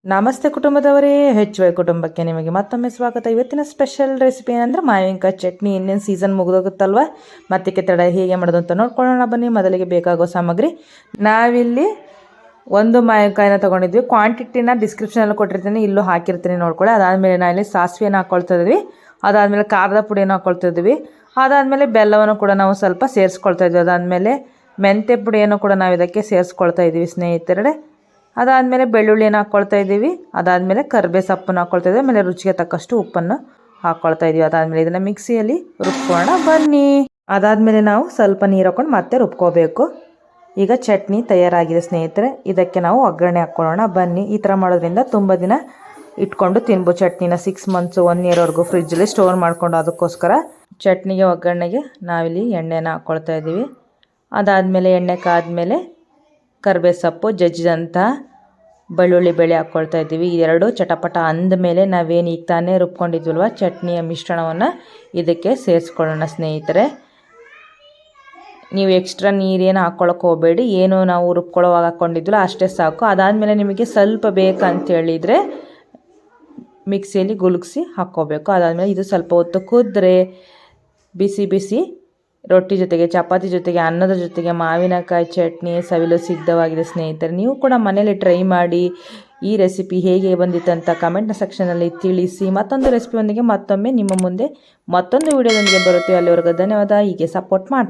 ನಮಸ್ತೆ ಕುಟುಂಬದವರೇ, HY ಕುಟುಂಬಕ್ಕೆ ನಿಮಗೆ ಮತ್ತೊಮ್ಮೆ ಸ್ವಾಗತ. ಇವತ್ತಿನ ಸ್ಪೆಷಲ್ ರೆಸಿಪಿ ಏನಂದ್ರೆ ಮಾವಿನಕಾಯಿ ಚಟ್ನಿ. ಇನ್ನೇನು ಸೀಸನ್ ಮುಗಿದೋಗುತ್ತಲ್ವ, ಮತ್ತೆ ತಡ ಹೇಗೆ ಮಾಡೋದು ಅಂತ ನೋಡ್ಕೊಳ್ಳೋಣ ಬನ್ನಿ. ಮೊದಲಿಗೆ ಬೇಕಾಗೋ ಸಾಮಗ್ರಿ, ನಾವಿಲ್ಲಿ ಒಂದು ಮಾವಿನಕಾಯಿನ ತೊಗೊಂಡಿದ್ವಿ. ಕ್ವಾಂಟಿಟಿನ ಡಿಸ್ಕ್ರಿಪ್ಷನಲ್ಲಿ ಕೊಟ್ಟಿರ್ತೀನಿ, ಇಲ್ಲೂ ಹಾಕಿರ್ತೀನಿ ನೋಡ್ಕೊಳ್ಳಿ. ಅದಾದಮೇಲೆ ನಾವಿಲ್ಲಿ ಸಾಸಿವೆನ ಹಾಕ್ಕೊಳ್ತಾ ಇದ್ವಿ. ಅದಾದಮೇಲೆ ಖಾರದ ಪುಡಿಯನ್ನು ಹಾಕ್ಕೊಳ್ತಾ ಇದ್ವಿ. ಅದಾದಮೇಲೆ ಬೆಲ್ಲವನ್ನು ಕೂಡ ನಾವು ಸ್ವಲ್ಪ ಸೇರಿಸ್ಕೊಳ್ತಾ ಇದ್ವಿ. ಅದಾದಮೇಲೆ ಮೆಂತ್ಯ ಪುಡಿಯನ್ನು ಕೂಡ ನಾವು ಇದಕ್ಕೆ ಸೇರಿಸ್ಕೊಳ್ತಾ ಇದ್ದೀವಿ ಸ್ನೇಹಿತರೆ. ಅದಾದಮೇಲೆ ಬೆಳ್ಳುಳ್ಳಿಯನ್ನು ಹಾಕ್ಕೊಳ್ತಾ ಇದ್ದೀವಿ. ಅದಾದಮೇಲೆ ಕರಿಬೇವು ಸೊಪ್ಪನ್ನು ಹಾಕ್ಕೊಳ್ತಾ ಇದ್ದೀವಿ. ಆಮೇಲೆ ರುಚಿಗೆ ತಕ್ಕಷ್ಟು ಉಪ್ಪನ್ನು ಹಾಕ್ಕೊಳ್ತಾ ಇದ್ದೀವಿ. ಅದಾದಮೇಲೆ ಇದನ್ನು ಮಿಕ್ಸಿಯಲ್ಲಿ ರುಬ್ಕೊಳ್ಳೋಣ ಬನ್ನಿ. ಅದಾದಮೇಲೆ ನಾವು ಸ್ವಲ್ಪ ನೀರು ಹಾಕ್ಕೊಂಡು ಮತ್ತೆ ರುಬ್ಕೋಬೇಕು. ಈಗ ಚಟ್ನಿ ತಯಾರಾಗಿದೆ ಸ್ನೇಹಿತರೆ. ಇದಕ್ಕೆ ನಾವು ಒಗ್ಗರಣೆ ಹಾಕ್ಕೊಳ್ಳೋಣ ಬನ್ನಿ. ಈ ಥರ ಮಾಡೋದ್ರಿಂದ ತುಂಬ ದಿನ ಇಟ್ಕೊಂಡು ತಿನ್ಬೋದು ಚಟ್ನಿನ. 6 months 1 yearವರೆಗೂ ಫ್ರಿಜ್ಜಲ್ಲಿ ಸ್ಟೋರ್ ಮಾಡಿಕೊಂಡು. ಅದಕ್ಕೋಸ್ಕರ ಚಟ್ನಿಗೆ ಒಗ್ಗರಣೆಗೆ ನಾವಿಲ್ಲಿ ಎಣ್ಣೆನ ಹಾಕ್ಕೊಳ್ತಾ ಇದ್ದೀವಿ. ಅದಾದಮೇಲೆ ಎಣ್ಣೆ ಕಾದ್ಮೇಲೆ ಕರಿಬೇವು ಸೊಪ್ಪು, ಜಜ್ಜಿದಂಥ ಬೆಳ್ಳುಳ್ಳಿ ಬೇಳೆ ಹಾಕ್ಕೊಳ್ತಾ ಇದ್ದೀವಿ. ಎರಡು ಚಟಪಟ ಅಂದಮೇಲೆ ನಾವೇನು ಈಗ ತಾನೇ ರುಬ್ಕೊಂಡಿದ್ವಲ್ವ ಚಟ್ನಿಯ ಮಿಶ್ರಣವನ್ನು ಇದಕ್ಕೆ ಸೇರಿಸ್ಕೊಳ್ಳೋಣ ಸ್ನೇಹಿತರೆ. ನೀವು ಎಕ್ಸ್ಟ್ರಾ ನೀರೇನು ಹಾಕ್ಕೊಳಕ್ಕೆ ಹೋಗಬೇಡಿ. ಏನು ನಾವು ರುಬ್ಕೊಳ್ಳೋವಾಗ ಹಾಕ್ಕೊಂಡಿದ್ವಲ್ಲ ಅಷ್ಟೇ ಸಾಕು. ಅದಾದಮೇಲೆ ನಿಮಗೆ ಸ್ವಲ್ಪ ಬೇಕಂತೇಳಿದರೆ ಮಿಕ್ಸಿಯಲ್ಲಿ ಗುಲುಗಿಸಿ ಹಾಕ್ಕೋಬೇಕು. ಅದಾದಮೇಲೆ ಇದು ಸ್ವಲ್ಪ ಹೊತ್ತು ಕುದ್ರೆ ಬಿಸಿ ಬಿಸಿ ರೊಟ್ಟಿ ಜೊತೆಗೆ, ಚಪಾತಿ ಜೊತೆಗೆ, ಅನ್ನದ ಜೊತೆಗೆ ಮಾವಿನಕಾಯಿ ಚಟ್ನಿ ಸವಿಲು ಸಿದ್ಧವಾಗಿದೆ ಸ್ನೇಹಿತರೆ. ನೀವು ಕೂಡ ಮನೇಲಿ ಟ್ರೈ ಮಾಡಿ. ಈ ರೆಸಿಪಿ ಹೇಗೆ ಬಂದಿತ್ತು ಅಂತ ಕಮೆಂಟ್ನ ಸೆಕ್ಷನಲ್ಲಿ ತಿಳಿಸಿ. ಮತ್ತೊಂದು ರೆಸಿಪಿಯೊಂದಿಗೆ ಮತ್ತೊಮ್ಮೆ ನಿಮ್ಮ ಮುಂದೆ ಮತ್ತೊಂದು ವಿಡಿಯೋದೊಂದಿಗೆ ಬರುತ್ತೀವಿ. ಅಲ್ಲಿವರೆಗೂ ಧನ್ಯವಾದ. ಹೀಗೆ ಸಪೋರ್ಟ್ ಮಾಡ್ತಾ